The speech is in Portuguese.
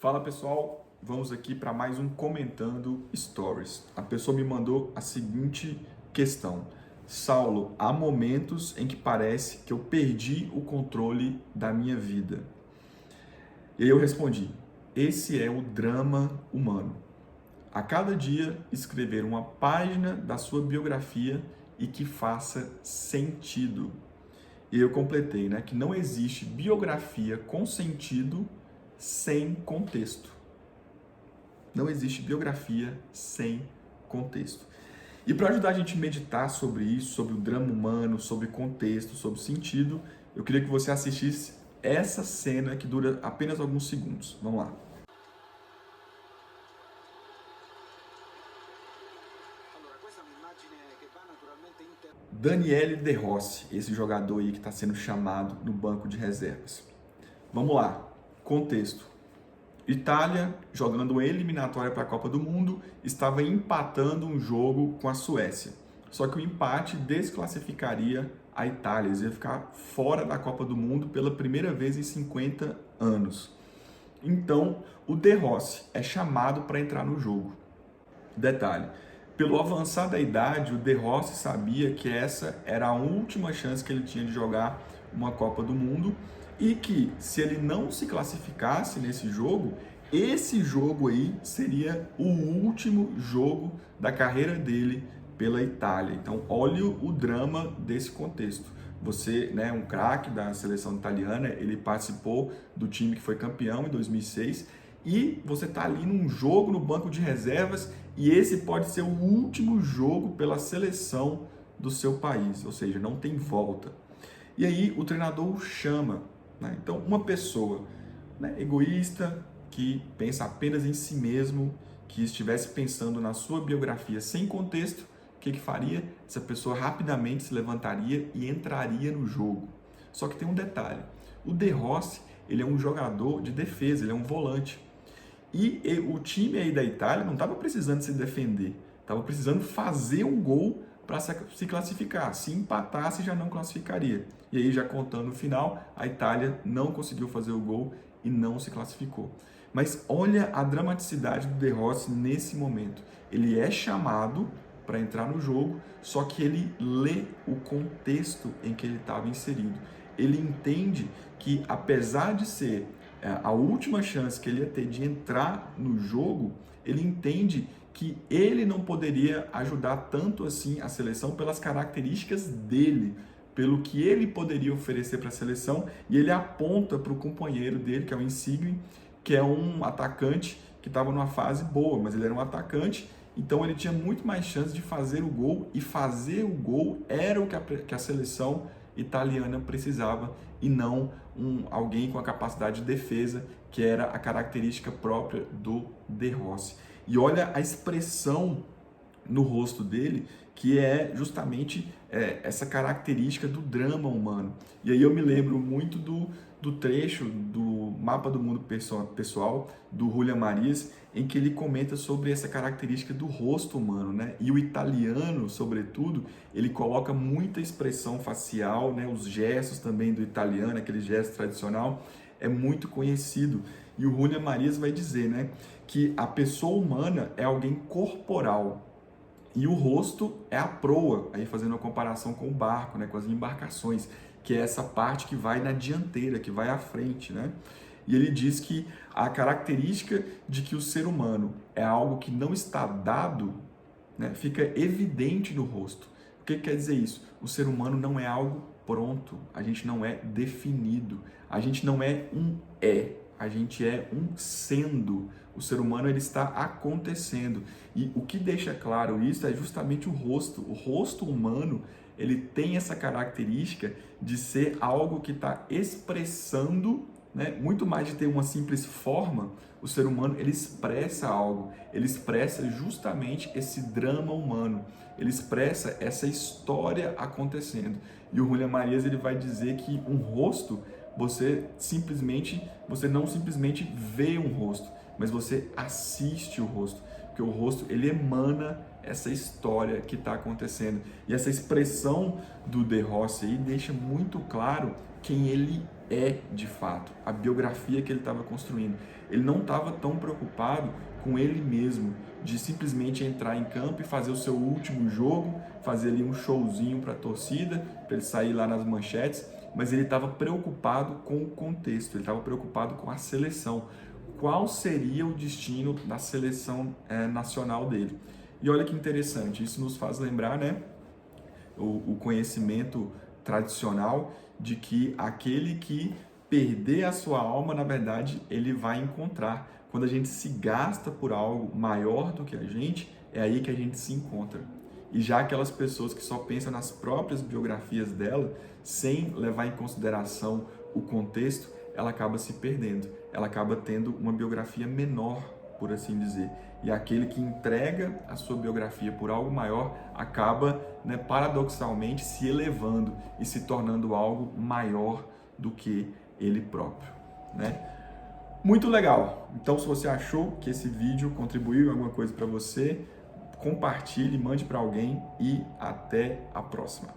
Fala pessoal, vamos aqui para mais um Comentando Stories. A pessoa me mandou a seguinte questão: Saulo, há momentos em que parece que eu perdi o controle da minha vida. E aí eu respondi: esse é o drama humano. A cada dia escrever uma página da sua biografia e que faça sentido. E eu completei, né, que não existe biografia com sentido sem contexto. Não existe biografia sem contexto. E para ajudar a gente a meditar sobre isso, sobre o drama humano, sobre contexto, sobre sentido, eu queria que você assistisse essa cena que dura apenas alguns segundos. Vamos lá. Daniele De Rossi, esse jogador aí que está sendo chamado no banco de reservas. Vamos lá, contexto. Itália, jogando uma eliminatória para a Copa do Mundo, estava empatando um jogo com a Suécia. Só que o empate desclassificaria a Itália, eles iam ficar fora da Copa do Mundo pela primeira vez em 50 anos. Então, o De Rossi é chamado para entrar no jogo. Detalhe, pelo avançar da idade, o De Rossi sabia que essa era a última chance que ele tinha de jogar uma Copa do Mundo e que, se ele não se classificasse nesse jogo, esse jogo aí seria o último jogo da carreira dele pela Itália. Então, olha o drama desse contexto. Você, né, um craque da seleção italiana, ele participou do time que foi campeão em 2006 e você está ali num jogo no banco de reservas e esse pode ser o último jogo pela seleção do seu país, ou seja, não tem volta. E aí o treinador o chama, né? Então, uma pessoa, né, egoísta, que pensa apenas em si mesmo, que estivesse pensando na sua biografia sem contexto, o que faria? Essa pessoa rapidamente se levantaria e entraria no jogo. Só que tem um detalhe, o De Rossi, ele é um jogador de defesa, ele é um volante. E o time aí da Itália não estava precisando se defender, estava precisando fazer um gol para se classificar. Se empatasse, já não classificaria. E aí, já contando o final, a Itália não conseguiu fazer o gol e não se classificou. Mas olha a dramaticidade do De Rossi nesse momento. Ele é chamado para entrar no jogo, só que ele lê o contexto em que ele estava inserido. Ele entende que, apesar de ser a última chance que ele ia ter de entrar no jogo, ele entende que ele não poderia ajudar tanto assim a seleção pelas características dele, pelo que ele poderia oferecer para a seleção, e ele aponta para o companheiro dele, que é o Insigne, que é um atacante que estava numa fase boa, mas ele era um atacante, então ele tinha muito mais chance de fazer o gol, e fazer o gol era o que a seleção italiana precisava, e não alguém com a capacidade de defesa, que era a característica própria do De Rossi. E olha a expressão no rosto dele, que é justamente essa característica do drama humano. E aí eu me lembro muito do trecho do Mapa do Mundo Pessoal, do Julian Marias, em que ele comenta sobre essa característica do rosto humano, né? E o italiano, sobretudo, ele coloca muita expressão facial, né? Os gestos também do italiano, aquele gesto tradicional, é muito conhecido. E o Julian Marias vai dizer, né, que a pessoa humana é alguém corporal, e o rosto é a proa, aí fazendo uma comparação com o barco, né, com as embarcações, que é essa parte que vai na dianteira, que vai à frente, né? E ele diz que a característica de que o ser humano é algo que não está dado, né, fica evidente no rosto. O que quer dizer isso? O ser humano não é algo pronto, a gente não é definido, a gente não é um a gente é um sendo. O ser humano ele está acontecendo. E o que deixa claro isso é justamente o rosto. O rosto humano ele tem essa característica de ser algo que está expressando, né? Muito mais de ter uma simples forma. O ser humano ele expressa algo, ele expressa justamente esse drama humano, ele expressa essa história acontecendo. E o Julian Marias ele vai dizer que um rosto, você não simplesmente vê um rosto, mas você assiste o rosto, porque o rosto ele emana essa história que está acontecendo. E essa expressão do De Rossi aí deixa muito claro quem ele é de fato, a biografia que ele estava construindo. Ele não estava tão preocupado com ele mesmo, de simplesmente entrar em campo e fazer o seu último jogo, fazer ali um showzinho para a torcida, para ele sair lá nas manchetes, mas ele estava preocupado com o contexto, ele estava preocupado com a seleção. Qual seria o destino da seleção nacional dele? E olha que interessante, isso nos faz lembrar, né, o conhecimento tradicional de que aquele que perder a sua alma, na verdade, ele vai encontrar. Quando a gente se gasta por algo maior do que a gente, é aí que a gente se encontra. E já aquelas pessoas que só pensam nas próprias biografias dela, sem levar em consideração o contexto, ela acaba se perdendo. Ela acaba tendo uma biografia menor, por assim dizer. E aquele que entrega a sua biografia por algo maior acaba, né, paradoxalmente, se elevando e se tornando algo maior do que ele próprio, né? Muito legal! Então, se você achou que esse vídeo contribuiu em alguma coisa para você, compartilhe, mande para alguém e até a próxima.